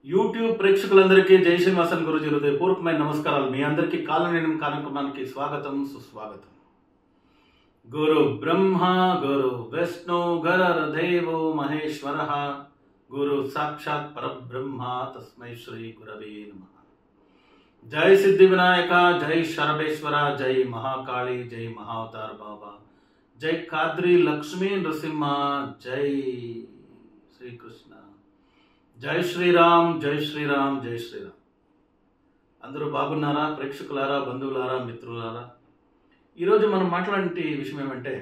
YouTube ప్రేక్షకులందరికీ జై శ్రీనివాసన్ గురుజీ హృదయపూర్వకమైన నమస్కారాలు. మీ అందరికీ కాలనేని కార్యక్రమానికి స్వాగతం సుస్వాగతం. గురు బ్రహ్మ గురు విష్ణు గురుర్దేవో మహేశ్వరః గురు సాక్షాత్ పరబ్రహ్మ తస్మై శ్రీ గురవే నమః. జై సిద్ధి వినాయక, జై శరభేశ్వర, జై మహాకాళి, జై మహావతార్ బాబా, జై కాద్రి లక్ష్మీ నృసింహ, జై శ్రీకృష్ణ, జై శ్రీరామ్, జై శ్రీరామ్, జై శ్రీరామ్. అందరూ బాగున్నారా? ప్రేక్షకులారా, బంధువులారా, మిత్రులారా, ఈరోజు మనం మాట్లాడే విషయం ఏమంటే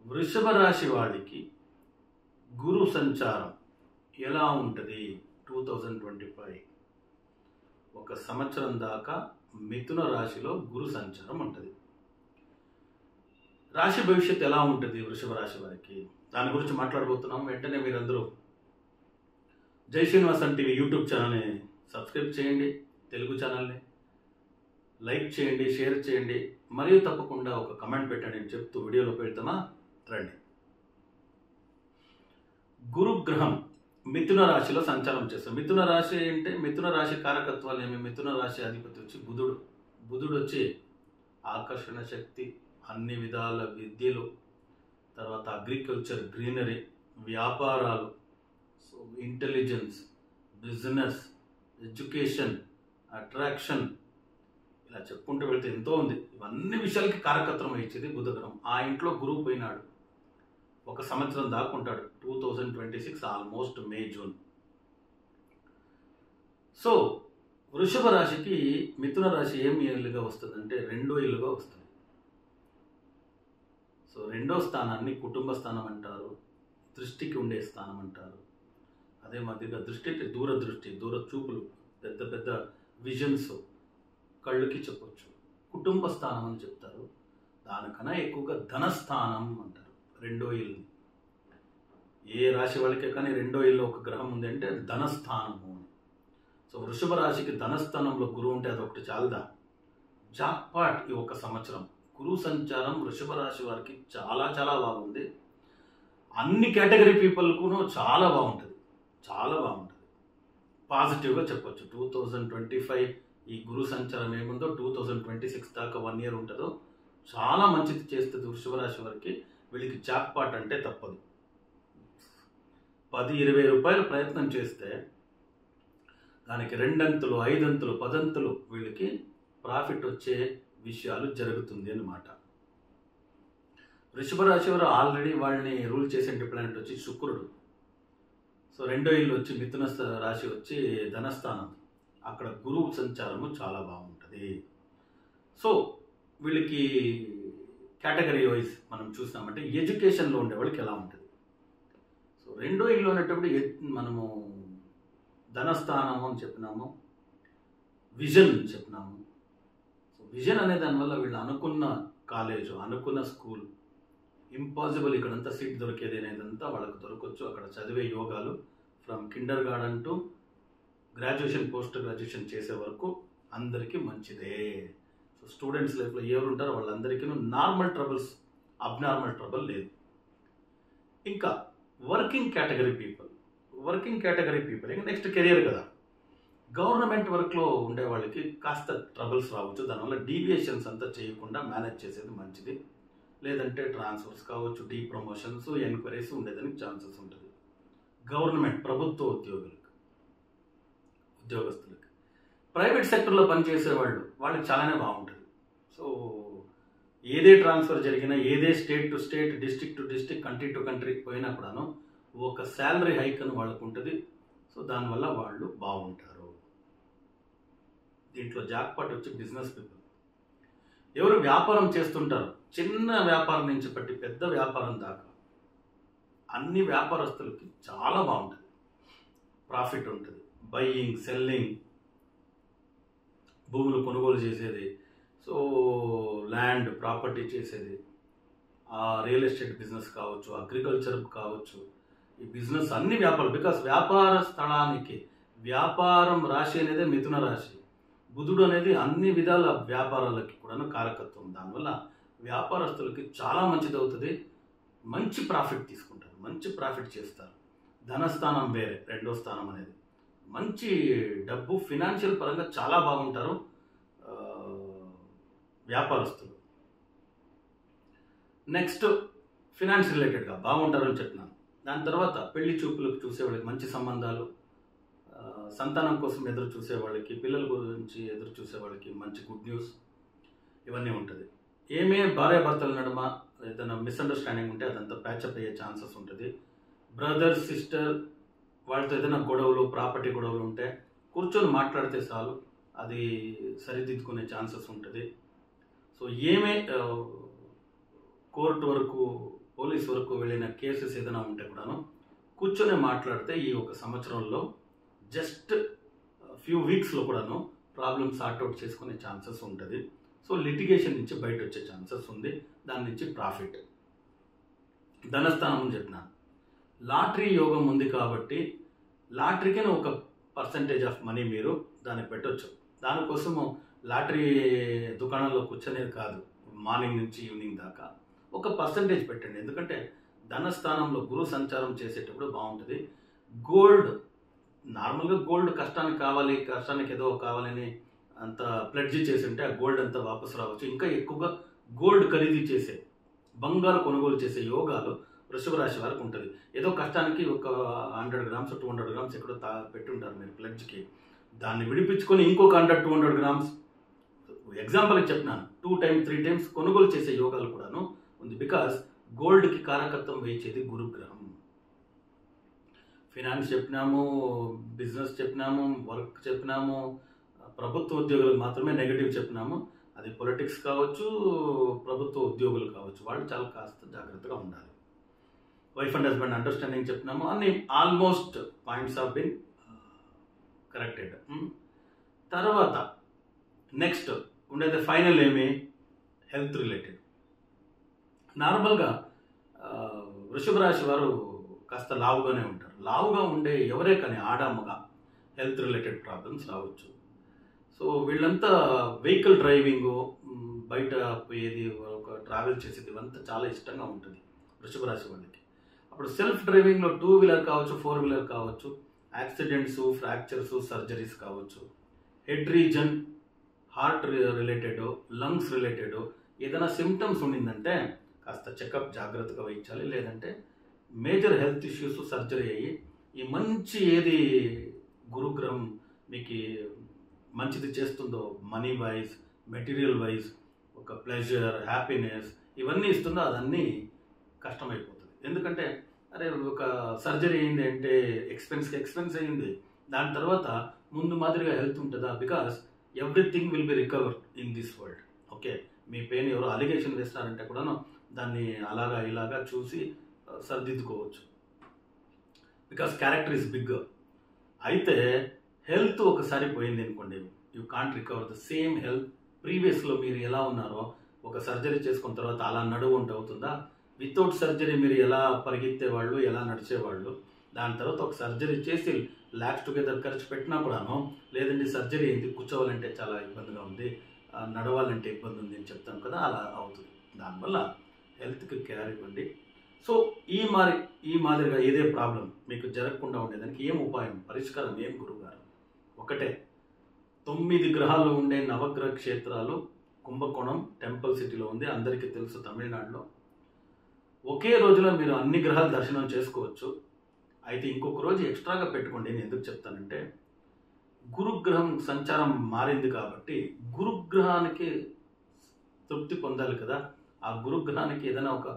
వృషభ రాశి వాడికి గురు సంచారం ఎలా ఉంటుంది 2025. ఒక సంవత్సరం దాకా మిథున రాశిలో గురు సంచారం ఉంటుంది. రాశి భవిష్యత్తు ఎలా ఉంటుంది వృషభ రాశి వారికి, దాని గురించి మాట్లాడబోతున్నాం. వెంటనే మీరందరూ జై శ్రీనివాసన్ టీవీ యూట్యూబ్ ఛానల్ని సబ్స్క్రైబ్ చేయండి, తెలుగు ఛానల్ని లైక్ చేయండి, షేర్ చేయండి, మరియు తప్పకుండా ఒక కమెంట్ పెట్టండి అని చెప్తూ వీడియోలో పెడతామా రండి. గురుగ్రహం మిథున రాశిలో సంచారం చేస్తాం. మిథున రాశి అంటే మిథున రాశి కారకత్వాలు ఏమి? మిథున రాశి అధిపతి వచ్చి బుధుడు. బుధుడు వచ్చి ఆకర్షణ శక్తి, అన్ని విధాల విద్యలు, తర్వాత అగ్రికల్చర్, గ్రీనరీ, వ్యాపారాలు, ఇంటెలిజెన్స్, బిజినెస్, ఎడ్యుకేషన్, అట్రాక్షన్, ఇలా చెప్పుకుంటూ వెళ్తే ఎంతో ఉంది. ఇవన్నీ విషయాలకి కారకత్వం ఇచ్చేది బుధగ్రహం. ఆ ఇంట్లో గురువు పోయినాడు, ఒక సంవత్సరం దాకా ఉంటాడు. 2026 ఆల్మోస్ట్ మే జూన్. సో వృషభ రాశికి మిథున రాశి ఏం ఇల్లుగా వస్తుందంటే రెండో ఇల్లుగా వస్తుంది. సో రెండో స్థానాన్ని కుటుంబ స్థానం అంటారు, దృష్టికి ఉండే స్థానం అంటారు. అదే మాదిరిగా దృష్టి అంటే దూరదృష్టి, దూర చూపులు, పెద్ద పెద్ద విజన్స్ కళ్ళుకి చెప్పొచ్చు. కుటుంబ స్థానం అని చెప్తారు. దానికన్నా ఎక్కువగా ధనస్థానం అంటారు రెండో ఇల్లు. ఏ రాశి వాళ్ళకే కానీ రెండో ఇల్లు ఒక గ్రహం ఉంది అంటే ధనస్థానము. సో వృషభ రాశికి ధనస్థానంలో గురువు ఉంటే అదొకటి చాలదా? జాక్పాట్. ఈ ఒక సంవత్సరం గురు సంచారం వృషభ రాశి వారికి చాలా చాలా బాగుంది. అన్ని కేటగిరీ పీపుల్కును చాలా బాగుంటుంది, చాలా బాగుంటుంది. పాజిటివ్గా చెప్పొచ్చు. 2025 ఈ గురు సంచారం ఏముందో 2026 దాకా 1 year ఉంటుందో చాలా మంచిది చేస్తుంది వృషభ రాశి వారికి. వీళ్ళకి జాక్పాట్ అంటే తప్పదు. 10-20 రూపాయలు ప్రయత్నం చేస్తే దానికి 2 అంతులు, 5 అంతులు, 10 అంతులు వీళ్ళకి ప్రాఫిట్ వచ్చే విషయాలు జరుగుతుంది అన్నమాట. వృషభ రాశి వారు ఆల్రెడీ వాళ్ళని రూల్ చేసే ప్లానెట్ వచ్చి శుక్రుడు. సో రెండో ఇల్లు వచ్చి మిథున రాశి వచ్చి ధనస్థానం. అక్కడ గురువు సంచారము చాలా బాగుంటుంది. సో వీళ్ళకి కేటగిరీ వైజ్ మనం చూసినామంటే ఎడ్యుకేషన్లో ఉండే వాళ్ళకి ఎలా ఉంటుంది. సో రెండో ఇల్లు అనేటప్పుడు మనము ధనస్థానము అని చెప్పినాము, విజన్ చెప్పినాము. సో విజన్ అనే దానివల్ల వీళ్ళు అనుకున్న కాలేజు, అనుకున్న స్కూల్, ఇంపాసిబుల్ ఇక్కడంతా సీట్ దొరికేది అనేదంతా వాళ్ళకు దొరకవచ్చు. అక్కడ చదివే యోగాలు from Kinder garden to graduation, post graduation చేసే వరకు అందరికీ మంచిదే. సో స్టూడెంట్స్ లైఫ్లో ఎవరు ఉంటారో వాళ్ళందరికీ నార్మల్ ట్రబుల్స్, అబ్నార్మల్ ట్రబుల్ లేదు. ఇంకా వర్కింగ్ కేటగిరీ పీపుల్ ఇంకా నెక్స్ట్ కెరియర్ కదా. గవర్నమెంట్ వర్క్లో ఉండే వాళ్ళకి కాస్త ట్రబుల్స్ రావచ్చు. దానివల్ల డీవియేషన్స్ అంతా చేయకుండా మేనేజ్ చేసేది మంచిది. లేదంటే ట్రాన్స్ఫర్స్ కావచ్చు, డీ ప్రమోషన్స్, ఎంక్వైరీస్ ఉండేదానికి ఛాన్సెస్ ఉంటుంది. గవర్నమెంట్ ప్రభుత్వ ఉద్యోగస్తులకి, ప్రైవేట్ సెక్టర్లో పనిచేసే వాళ్ళకి చాలానే బాగుంటుంది. సో ఏదే ట్రాన్స్ఫర్ జరిగినా, ఏదే state to state, district to district, country to country పోయినా కూడాను ఒక శాలరీ హైక్ అని వాళ్ళకు ఉంటుంది. సో దానివల్ల వాళ్ళు బాగుంటారు. దీంట్లో జాక్పాట్ వచ్చి బిజినెస్ పీపుల్, ఎవరు వ్యాపారం చేస్తుంటారు, చిన్న వ్యాపారం నుంచి పట్టి పెద్ద వ్యాపారం దాకా అన్ని వ్యాపారస్తులకి చాలా బాగుంటుంది. ప్రాఫిట్ ఉంటుంది. బయ్యింగ్, సెల్లింగ్, భూములు కొనుగోలు చేసేది, సో ల్యాండ్ ప్రాపర్టీ చేసేది, రియల్ ఎస్టేట్ బిజినెస్ కావచ్చు, అగ్రికల్చర్ కావచ్చు, ఈ బిజినెస్ అన్ని వ్యాపారాలు. బికాస్ వ్యాపార స్థలానికి వ్యాపారం రాశి అనేది మిథున రాశి. బుధుడు అనేది అన్ని విధాల వ్యాపారాలకి కూడా కారకత్వం. దానివల్ల వ్యాపారస్తులకి చాలా మంచిది అవుతుంది. మంచి ప్రాఫిట్ తీసుకుంటారు, మంచి ప్రాఫిట్ చేస్తారు. ధనస్థానం వేరే, రెండో స్థానం అనేది మంచి డబ్బు ఫినాన్షియల్ పరంగా చాలా బాగుంటారు ఆ, వ్యాపారస్తులు. నెక్స్ట్ ఫినాన్స్ రిలేటెడ్గా బాగుంటారని చెప్పినాను. దాని తర్వాత పెళ్లి చూపులకు చూసేవాళ్ళకి మంచి సంబంధాలు, సంతానం కోసం ఎదురు చూసేవాళ్ళకి, పిల్లల గురించి ఎదురు చూసేవాళ్ళకి మంచి గుడ్ న్యూస్ ఇవన్నీ ఉంటుంది. ఏమే భార్యాభర్తల నడుమ ఏదైనా మిస్అండర్స్టాండింగ్ ఉంటే అదంతా ప్యాచప్ అయ్యే ఛాన్సెస్ ఉంటుంది. బ్రదర్ సిస్టర్ వాళ్ళతో ఏదైనా గొడవలు, ప్రాపర్టీ గొడవలు ఉంటే కూర్చొని మాట్లాడితే చాలు, అది సరిదిద్దుకునే ఛాన్సెస్ ఉంటుంది. సో ఏమే కోర్టు వరకు, పోలీస్ వరకు వెళ్ళిన కేసెస్ ఏదైనా ఉంటే కూడాను కూర్చొని మాట్లాడితే ఈ ఒక సంవత్సరంలో జస్ట్ ఫ్యూ వీక్స్లో కూడాను ప్రాబ్లమ్ సార్ట్అవుట్ చేసుకునే ఛాన్సెస్ ఉంటుంది. సో లిటిగేషన్ నుంచి బయట వచ్చే ఛాన్సెస్ ఉంది, దాని నుంచి ప్రాఫిట్. ధనస్థానం అని చెప్పినాను. లాటరీ యోగం ఉంది కాబట్టి లాటరీకి ఒక పర్సంటేజ్ ఆఫ్ మనీ మీరు దానికి పెట్టవచ్చు. దానికోసము లాటరీ దుకాణంలో కూర్చొనేది కాదు, మార్నింగ్ నుంచి ఈవినింగ్ దాకా ఒక పర్సంటేజ్ పెట్టండి. ఎందుకంటే ధనస్థానంలో గురు సంచారం చేసేటప్పుడు బాగుంటుంది. గోల్డ్, నార్మల్గా గోల్డ్ కష్టానికి కావాలి, కష్టానికి ఏదో కావాలని అంత ప్లెడ్జ్ చేసి ఉంటే ఆ గోల్డ్ అంతా వాపసు రావచ్చు. ఇంకా ఎక్కువగా గోల్డ్ ఖరీదు చేసే, బంగారు కొనుగోలు చేసే యోగాలు వృషభ రాశి వారికి ఉంటుంది. ఏదో కష్టానికి ఒక 100 గ్రామ్స్ 200 గ్రామ్స్ ఎక్కడో పెట్టుంటారు మీరు ప్లెడ్జ్కి, దాన్ని విడిపించుకొని ఇంకొక 100-200 గ్రామ్స్ ఎగ్జాంపుల్కి చెప్పినాను 2 times 3 times కొనుగోలు చేసే యోగాలు కూడాను ఉంది. బికాస్ గోల్డ్కి కారకత్వం వహించేది గురుగ్రహం. ఫినాన్స్ చెప్పినాము, బిజినెస్ చెప్పినాము, వర్క్ చెప్పినాము, ప్రభుత్వ ఉద్యోగులకు మాత్రమే నెగిటివ్ చెప్పినాము. అది పొలిటిక్స్ కావచ్చు, ప్రభుత్వ ఉద్యోగులు కావచ్చు, వాళ్ళు చాలా కాస్త జాగ్రత్తగా ఉండాలి. వైఫ్ అండ్ హస్బెండ్ అండర్స్టాండింగ్ చెప్పినాము, అన్ని almost points have been corrected. తర్వాత నెక్స్ట్ ఉండేది ఫైనల్ ఏమి, హెల్త్ రిలేటెడ్. నార్మల్గా వృషభ రాశి వారు కాస్త లావుగానే ఉంటారు. లావుగా ఉండే ఎవరే కానీ ఆడామగా హెల్త్ రిలేటెడ్ ప్రాబ్లమ్స్ రావచ్చు. సో వీళ్ళంతా వెహికల్ డ్రైవింగు, బయట పోయేది, ఒక ట్రావెల్ చేసేది ఇవంతా చాలా ఇష్టంగా ఉంటుంది వృషభ రాశి వాళ్ళకి. అప్పుడు సెల్ఫ్ డ్రైవింగ్లో 2 వీలర్ కావచ్చు, 4 వీలర్ కావచ్చు, యాక్సిడెంట్స్, ఫ్రాక్చర్స్, సర్జరీస్ కావచ్చు, head region, heart related, lungs related ఏదైనా సిమ్టమ్స్ ఉండిందంటే కాస్త చెకప్ జాగ్రత్తగా వహించాలి. లేదంటే మేజర్ హెల్త్ ఇష్యూస్ సర్జరీ అయ్యి ఈ మంచి ఏది గురుగ్రహం మీకు మంచిది చేస్తుందో, మనీ వైజ్, మెటీరియల్ వైజ్, ఒక ప్లెజర్, హ్యాపీనెస్ ఇవన్నీ ఇస్తుందో అదన్నీ కష్టమైపోతుంది. ఎందుకంటే అరే ఒక సర్జరీ అయింది అంటే ఎక్స్పెన్స్ అయింది, దాని తర్వాత ముందు మాదిరిగా హెల్త్ ఉంటుందా? Because everything will be recover in this world. Okay, మీ పెయిన్ ఎవరో అలిగేషన్ వేస్తారంటే కూడాను దాన్ని అలాగా ఇలాగా చూసి సరిదిద్దుకోవచ్చు. Because character is big. అయితే హెల్త్ ఒకసారి పోయింది అనుకోండి, you can't recover the same health. ప్రీవియస్లో మీరు ఎలా ఉన్నారో ఒక సర్జరీ చేసుకున్న తర్వాత అలా నడువు ఉంటే అవుతుందా? వితౌట్ సర్జరీ మీరు ఎలా పరిగెత్తేవాళ్ళు, ఎలా నడిచేవాళ్ళు, దాని తర్వాత ఒక సర్జరీ చేసి ల్యాక్స్ టుగెదర్ ఖర్చు పెట్టినా కూడాను, లేదంటే సర్జరీ ఏంటి, కూర్చోవాలంటే చాలా ఇబ్బందిగా ఉంది, నడవాలంటే ఇబ్బంది ఉంది అని చెప్తాను కదా, అలా అవుతుంది. దానివల్ల హెల్త్కి కేర్ ఇవ్వండి. సో ఈ మాదిరిగా ఏదే ప్రాబ్లం మీకు జరగకుండా ఉండేదానికి ఏం ఉపాయం, పరిష్కారం ఏం గురువుగారు? ఒకటే, 9 గ్రహాలు ఉండే నవగ్రహ క్షేత్రాలు కుంభకోణం టెంపుల్ సిటీలో ఉంది, అందరికీ తెలుసు, తమిళనాడులో. ఒకే రోజులో మీరు అన్ని గ్రహాలు దర్శనం చేసుకోవచ్చు. అయితే ఇంకొక రోజు ఎక్స్ట్రాగా పెట్టుకోండి. నేను ఎందుకు చెప్తానంటే గురుగ్రహం సంచారం మారింది కాబట్టి గురుగ్రహానికి తృప్తి పొందాలి కదా. ఆ గురుగ్రహానికి ఏదైనా ఒక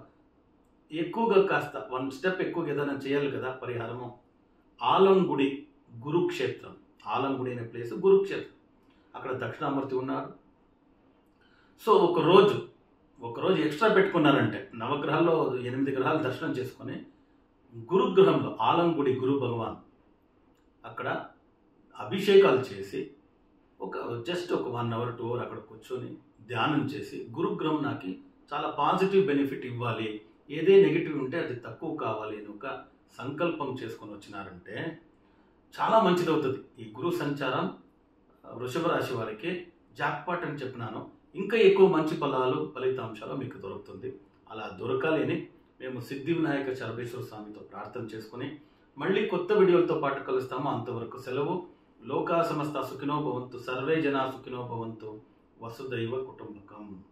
ఎక్కువగా కాస్త 1 స్టెప్ ఎక్కువగా ఏదైనా చేయాలి కదా పరిహారము. ఆలంగుడి గురుక్షేత్రం, ఆలంగుడి అనే ప్లేస్ గురుక్షేత్రం, అక్కడ దక్షిణామూర్తి ఉన్నారు. సో ఒక రోజు ఎక్స్ట్రా పెట్టుకున్నారంటే నవగ్రహాల్లో 8 గ్రహాలు దర్శనం చేసుకొని గురుగ్రహంలో ఆలంగుడి గురు భగవాన్ అక్కడ అభిషేకాలు చేసి జస్ట్ ఒక 1 hour 2 hour అక్కడ కూర్చొని ధ్యానం చేసి, గురుగ్రహం నాకు చాలా పాజిటివ్ బెనిఫిట్ ఇవ్వాలి, ఏదే నెగిటివ్ ఉంటే అది తక్కువ కావాలి అని ఒక సంకల్పం చేసుకొని వచ్చినారంటే చాలా మంచిది అవుతుంది. ఈ గురు సంచారం వృషభ రాశి వారికి జాక్పాట్ అని చెప్పినాను, ఇంకా ఎక్కువ మంచి ఫలితాంశాలు మీకు దొరుకుతుంది. అలా దొరకాలి అని మేము సిద్ధి వినాయక చరభేశ్వర స్వామితో ప్రార్థన చేసుకుని మళ్ళీ కొత్త వీడియోలతో పాటు కలుస్తాము. అంతవరకు సెలవు. లోకా సమస్త సుఖినో భవంతు, సర్వే జనా సుఖినో భవంతు, వసుదైవ కుటుంబకం.